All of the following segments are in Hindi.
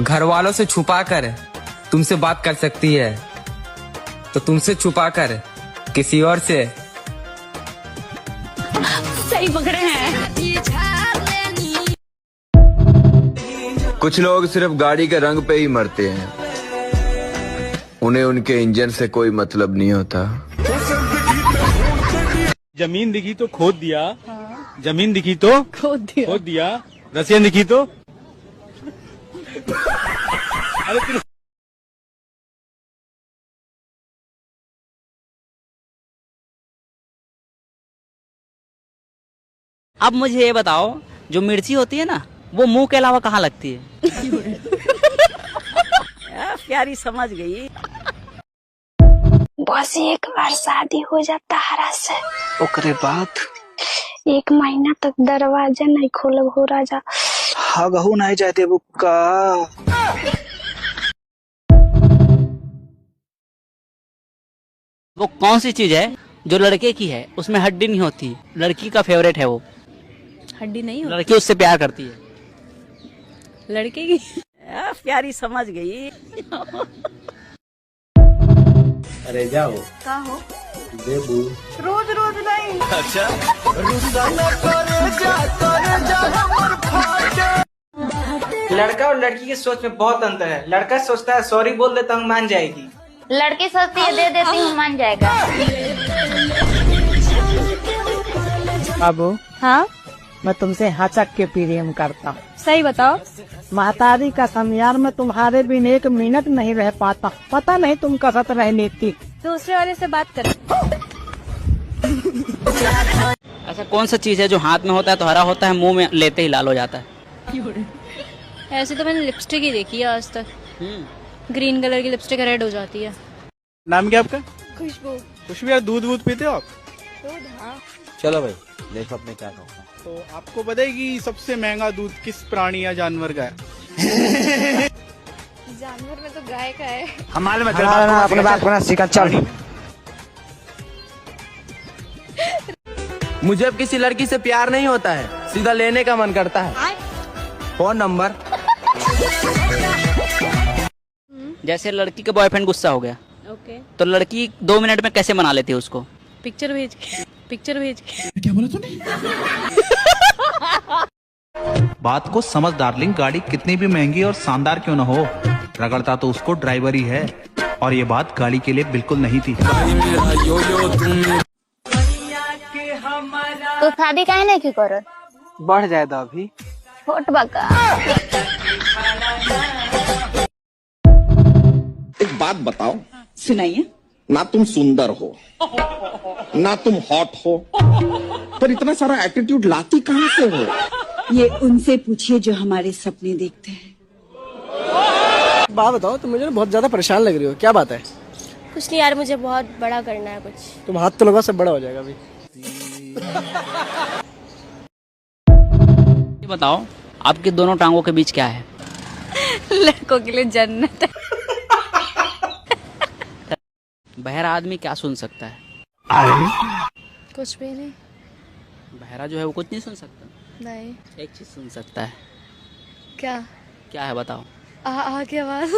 घर वालों से छुपा कर तुमसे बात कर सकती है, तो तुमसे छुपा कर किसी और से। सही पकड़े हैं। कुछ लोग सिर्फ गाड़ी के रंग पे ही मरते हैं, उन्हें उनके इंजन से कोई मतलब नहीं होता। जमीन दिखी तो खोद दिया, जमीन दिखी तो खोद दिया, रसियन दिखी तो अरे अब मुझे ये बताओ, जो मिर्ची होती है ना, वो मुंह के अलावा कहाँ लगती है? प्यारी समझ गई। बस एक बार शादी हो जाता हरा से, ओकरे बाद 1 महीना तक दरवाजा नहीं खोलब हो राजा। हगहू नहीं जाते बुक्का। वो कौन सी चीज है जो लड़के की है, उसमें हड्डी नहीं होती, लड़की का फेवरेट है वो? हड्डी नहीं होती, लड़की उससे प्यार करती है। लड़के की। प्यारी समझ गई। अरे जाओ का हो देबू। रोज रोज नहीं। अच्छा लड़का और लड़की की सोच में बहुत अंतर है। लड़का सोचता है सॉरी बोल देता हूँ मान जाएगी, लड़की सोचती है दे देती हूँ मान जाएगा। बाबू, हाँ मैं तुमसे हचक के प्रेम करता हूँ। सही बताओ। महतारी का यार, मैं तुम्हारे बिन 1 मिनट नहीं रह पाता। पता नहीं तुम कसत रह लेती। दूसरे वाले से बात कर। ऐसा कौन सा चीज है जो हाथ में होता है तो हरा होता है, मुंह में लेते ही लाल हो जाता है? ऐसे तो मैंने लिपस्टिक ही देखी है आज तक। ग्रीन कलर की लिपस्टिक रेड हो जाती है। नाम क्या आपका? खुशबू। खुशबू यार, दूध वूध पीते हो आप? दूध, हाँ। चलो भाई देखो अपने क्या कहूँ। तो आपको पता है कि सबसे महंगा दूध किस प्राणी या जानवर का है? जानवर में तो गाय का है। हमारे में अपने बात को ना सिखा। चल मुझे अब किसी लड़की से प्यार नहीं होता है, सीधा लेने का मन करता है। Phone number. जैसे लड़की का बॉयफ्रेंड गुस्सा हो गया, ओके, तो लड़की 2 मिनट में कैसे मना लेती है उसको? पिक्चर भेज के। पिक्चर भेज के। क्या बोला तूने? बात को समझ डार्लिंग, गाड़ी कितनी भी महंगी और शानदार क्यों न हो, रगड़ता तो उसको ड्राइवर ही है, और ये बात गाड़ी के लिए बिल्कुल नहीं थी। तो शादी काहे नहीं की करो? बढ़ जाए तो अभी छोट बका। एक बात बताओ, सुनाइए। ना तुम सुंदर हो ना तुम हॉट हो, पर इतना सारा एटीट्यूड लाती कहाँ से हो? ये उनसे पूछिए जो हमारे सपने देखते हैं। बात बताओ, तुम मुझे बहुत ज्यादा परेशान लग रही हो, क्या बात है? कुछ नहीं यार, मुझे बहुत बड़ा करना है कुछ। तुम हाथ तो लगा, सब बड़ा हो जाएगा अभी। ये बताओ, आपकी दोनों टांगों के बीच क्या है? लड़कों के लिए जन्नत है। बहरा आदमी क्या सुन सकता है? कुछ भी नहीं। बहरा जो है वो कुछ नहीं सुन सकता। नहीं। एक चीज सुन सकता है। क्या? क्या है बताओ? आगे आवाज।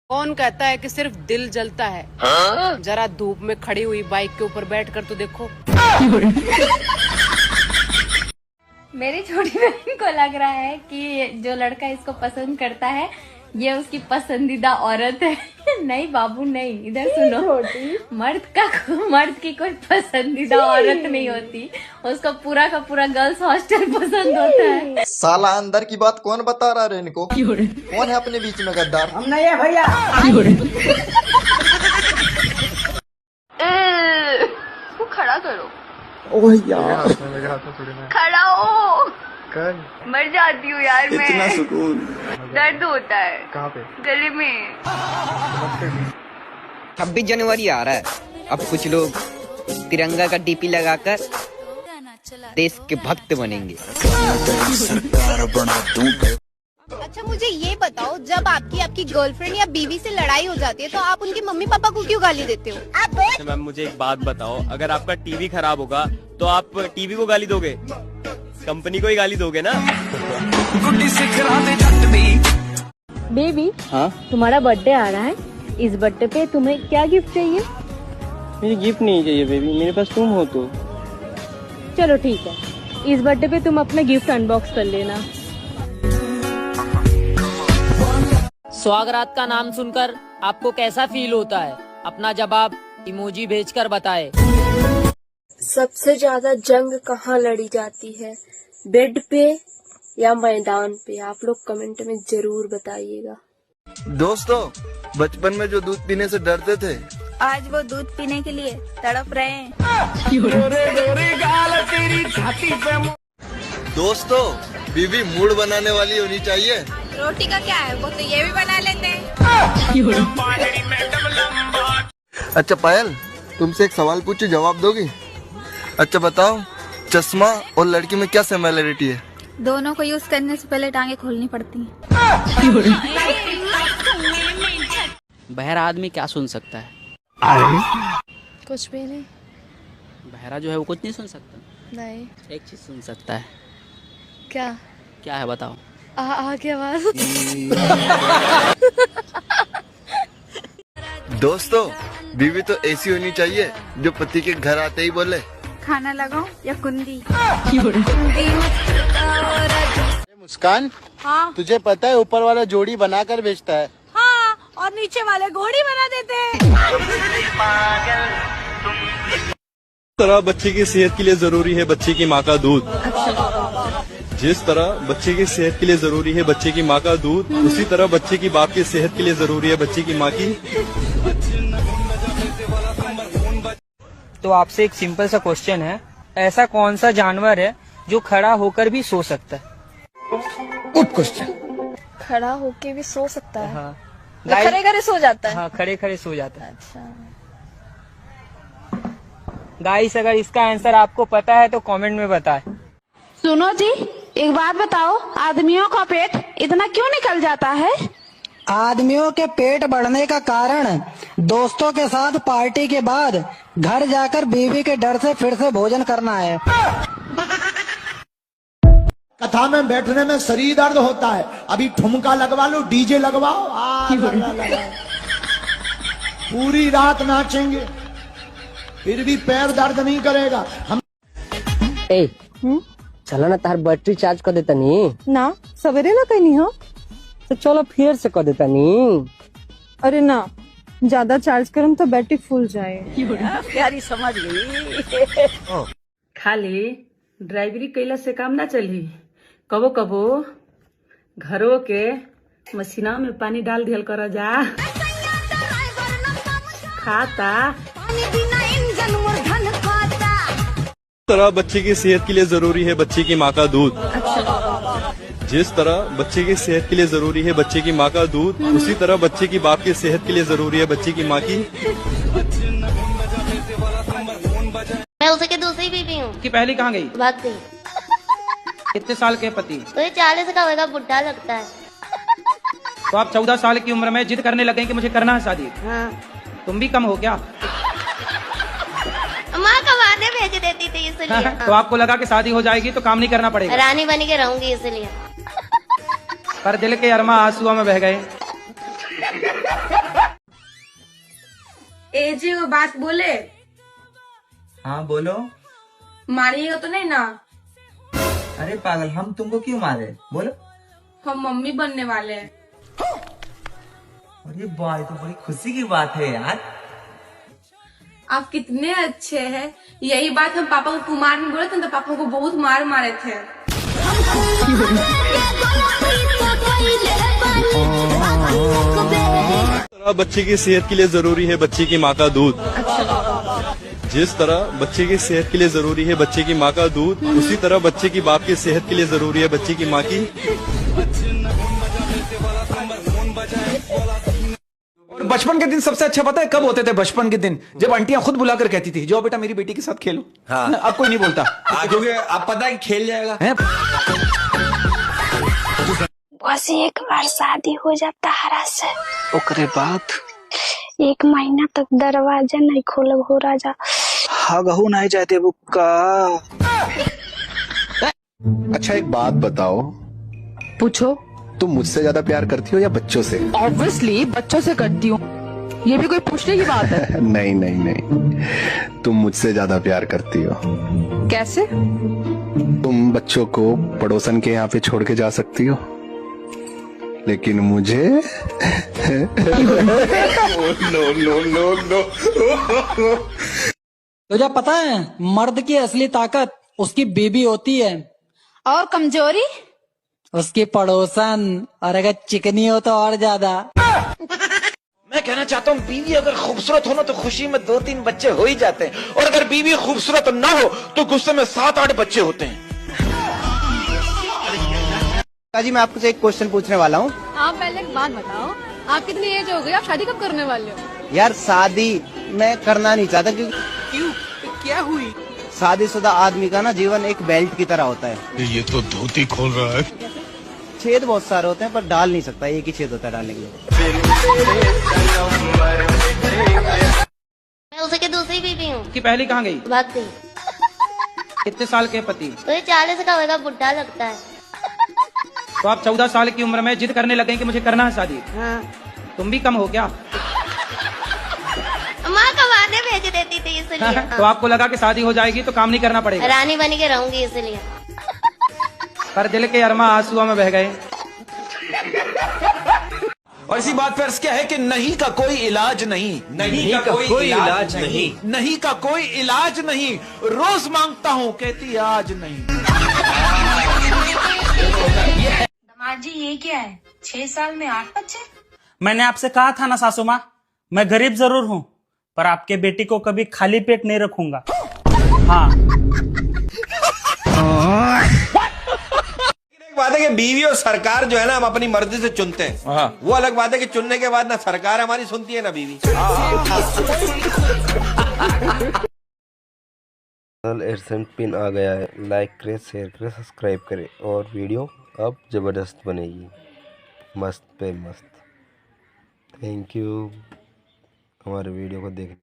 कौन कहता है कि सिर्फ दिल जलता है? जरा धूप में खड़ी हुई बाइक के ऊपर बैठकर तो देखो। मेरी छोटी बहन को लग रहा है कि जो लड़का इसको पसंद करता है ये उसकी पसंदीदा औरत है। नहीं बाबू नहीं, इधर सुनो। मर्द की कोई पसंदीदा औरत नहीं होती, उसको पूरा का पूरा गर्ल्स हॉस्टल पसंद होता है। साला अंदर की बात कौन बता रहा है इनको? कौन है अपने बीच में गद्दार? हम नहीं है भैया। उसको खड़ा करो। ओह यार, खड़ा हो। मर जाती हूँ यार मैं। इतना सुकून। दर्द होता है। कहाँ पे? गले में। 26 जनवरी आ रहा है, अब कुछ लोग तिरंगा का डीपी लगाकर देश के भक्त बनेंगे। अच्छा मुझे ये बताओ, जब आपकी गर्लफ्रेंड या बीवी से लड़ाई हो जाती है तो आप उनके मम्मी पापा को क्यों गाली देते हो? मैम मुझे एक बात बताओ, अगर आपका टीवी खराब होगा तो आप टीवी को गाली दोगे? कंपनी को ही गाली दोगे ना? बेबी, हाँ तुम्हारा बर्थडे आ रहा है, इस बर्थडे पे तुम्हें क्या गिफ्ट चाहिए? मुझे गिफ्ट नहीं चाहिए बेबी, मेरे पास तुम हो तो। चलो ठीक है, इस बर्थडे पे तुम अपना गिफ्ट अनबॉक्स कर लेना। स्वागरात का नाम सुनकर आपको कैसा फील होता है? अपना जवाब इमोजी भेजकर बताएं। सबसे ज्यादा जंग कहाँ लड़ी जाती है, बेड पे या मैदान पे? आप लोग कमेंट में जरूर बताइएगा। दोस्तों, बचपन में जो दूध पीने से डरते थे, आज वो दूध पीने के लिए तड़प रहे हैं। दोस्तों बीवी मूड बनाने वाली होनी चाहिए। रोटी का क्या है, वो तो ये भी बना लेते हैं। अच्छा पायल, तुमसे एक सवाल पूछूं, जवाब दोगी? अच्छा बताओ, चश्मा और लड़की में क्या सिमिलरिटी है? दोनों को यूज करने से पहले टांगे खोलनी पड़ती हैं। बहरा आदमी क्या सुन सकता है? कुछ भी नहीं। बहरा जो है वो कुछ नहीं सुन सकता। नहीं। एक चीज सुन सकता है। क्या? क्या है बताओ? आगे आवाज। दोस्तों बीवी तो ऐसी होनी चाहिए जो पति के घर आते ही बोले, खाना लगाओ या कुंदी? मुस्कान, हाँ तुझे पता है ऊपर वाला जोड़ी बनाकर बेचता है? हाँ, और नीचे वाले घोड़ी बना देते हैं। तरह बच्चे की सेहत के लिए जरूरी है बच्चे की माँ का दूध। जिस तरह बच्चे की सेहत के लिए जरूरी है बच्चे की माँ का दूध, उसी तरह बच्चे की बाप की सेहत के लिए जरूरी है बच्चे की माँ की। तो आपसे एक सिंपल सा क्वेश्चन है, ऐसा कौन सा जानवर है जो खड़ा होकर भी सो सकता है? Good question. खड़ा होके भी सो सकता है? हाँ, खड़े खड़े सो जाता है? हाँ, खड़े खड़े सो जाता है। अच्छा, गाइस अगर इसका आंसर आपको पता है तो कमेंट में बताएं। सुनो जी, एक बात बताओ, आदमियों का पेट इतना क्यों निकल जाता है? आदमियों के पेट बढ़ने का कारण दोस्तों के साथ पार्टी के बाद घर जाकर बीवी के डर से फिर से भोजन करना है। कथा में बैठने में शरीर दर्द होता है, अभी ठुमका लगवा लो, डीजे लगवाओ, लगाओ। पूरी रात नाचेंगे फिर भी पैर दर्द नहीं करेगा। हम चलो ना, तार बैटरी चार्ज कर देता नहीं ना, सवेरे ना कहीं हो तो चलो फिर से कर देता नहीं। अरे ना, ज्यादा चार्ज करम तो बैटरी फुल जाए। प्यारी समझ गई। खाली ड्राइवरी कैला से काम ना चली, कबो कबो घरों के मशीना में पानी डाल दिया करो जा, खाता। तरह बच्चे की सेहत के लिए जरूरी है बच्चे की माँ का दूध। जिस तरह बच्चे की सेहत के लिए जरूरी है बच्चे की माँ का दूध, उसी तरह बच्चे की बाप की सेहत के लिए जरूरी है बच्चे की माँ की। मैं उसे की दूसरी बीवी हूँ। कि पहली कहाँ गई? भाग गई। कितने साल के पति? तो ये 40 का होगा, बुढ़ा लगता है। तो आप 14 साल की उम्र में जिद करने लगे कि मुझे करना है शादी। हाँ। तुम भी कम हो क्या? माँ कमाने भेज देती थी इसलिए। तो आपको लगा कि शादी हो जाएगी तो काम नहीं करना पड़ेगा? रानी बन के रहूंगी इसलिए। पर दिल के अरमा आंसुओं में बह गए। ए जी, वो बात बोले? हाँ बोलो। मारिएगा तो नहीं ना? अरे पागल, हम तुमको क्यों मारे? बोलो। हम मम्मी बनने वाले हैं। अरे वाह, तो बड़ी खुशी की बात है यार। आप कितने अच्छे हैं। यही बात हम पापा को कुमार में बोले थे तो पापा को बहुत मार मारे थे। बच्चे की सेहत के लिए जरूरी है बच्चे की माँ का दूध। जिस तरह बच्चे की सेहत के लिए जरूरी है बच्चे की माँ का दूध, उसी तरह बच्चे की बाप की सेहत के लिए जरूरी है बच्चे की माँ की। और बचपन के दिन सबसे अच्छा पता है कब होते थे? बचपन के दिन जब आंटियां खुद बुलाकर कहती थी, जाओ बेटा मेरी बेटी के साथ खेलो। हाँ। अब कोई नहीं बोलता क्योंकि आप पता है खेल जाएगा है? बस एक बार शादी हो जाता हरा से, ओकरे बाद 1 महीना तक दरवाजा नहीं खोलब हो राजा। हगहू नहीं जाते बुक्का। अच्छा एक बात बताओ, पूछो। तुम मुझसे ज्यादा प्यार करती हो या बच्चों से? ऑब्वियसली बच्चों से करती हूँ, ये भी कोई पूछने की बात है? नहीं नहीं नहीं, तुम मुझसे ज्यादा प्यार करती हो। कैसे? तुम बच्चों को पड़ोसन के यहाँ पे छोड़ के जा सकती हो, लेकिन मुझे नो नो नो नो। तुझे पता है मर्द की असली ताकत उसकी बीबी होती है, और कमजोरी उसकी पड़ोसन, और अगर चिकनी हो तो और ज्यादा। मैं कहना चाहता हूँ बीवी अगर खूबसूरत हो ना तो खुशी में 2-3 बच्चे हो ही जाते हैं, और अगर बीवी खूबसूरत ना हो तो गुस्से में 7-8 बच्चे होते हैं। जी मैं आपसे एक क्वेश्चन पूछने वाला हूँ। आप पहले एक बात बताओ, आप कितनी एज हो गई, आप शादी कब करने वाले हो? यार शादी मैं करना नहीं चाहता, क्योंकि क्यों, क्या हुई? शादीशुदा आदमी का ना जीवन एक बेल्ट की तरह होता है। ये तो धोती खोल रहा है। छेद बहुत सारे होते हैं पर डाल नहीं सकता, एक ही छेद होता है डालने के लिए। मैं उसे की दूसरी बीवी हूँ। कि पहली कहाँ गई? भाग गई। कितने साल के पति? तो ये 40 का होगा, बुढ़ा लगता है। तो आप 14 साल की उम्र में जिद करने लगे कि मुझे करना है शादी? हाँ। तुम भी कम हो क्या? माँ कमाने भेज देती थी इसलिए। तो आपको लगा कि शादी हो जाएगी तो काम नहीं करना पड़ेगा? रानी बनी के रहूंगी इसलिए। पर दिल के अरमा आंसुओं में बह गए। और इसी बात पर अर्ज क्या है कि नहीं का कोई इलाज नहीं, नहीं का कोई इलाज नहीं, नहीं का कोई इलाज नहीं, रोज मांगता हूँ कहती आज नहीं। दामाद जी ये क्या है, 6 साल में 8 बच्चे? मैंने आपसे कहा था ना सासू माँ, मैं गरीब जरूर हूँ पर आपके बेटी को कभी खाली पेट नहीं रखूंगा। हाँ। एक बात है कि बीवी और सरकार जो है ना हम अपनी मर्जी से चुनते हैं, वो अलग बात है कि चुनने के बाद ना सरकार हमारी सुनती है ना बीवी। एडसेंट पिन आ गया है, लाइक करें, शेयर करें, सब्सक्राइब करें और वीडियो अब जबरदस्त बनेगी, मस्त पे मस्त। थैंक यू हमारे वीडियो को देखने।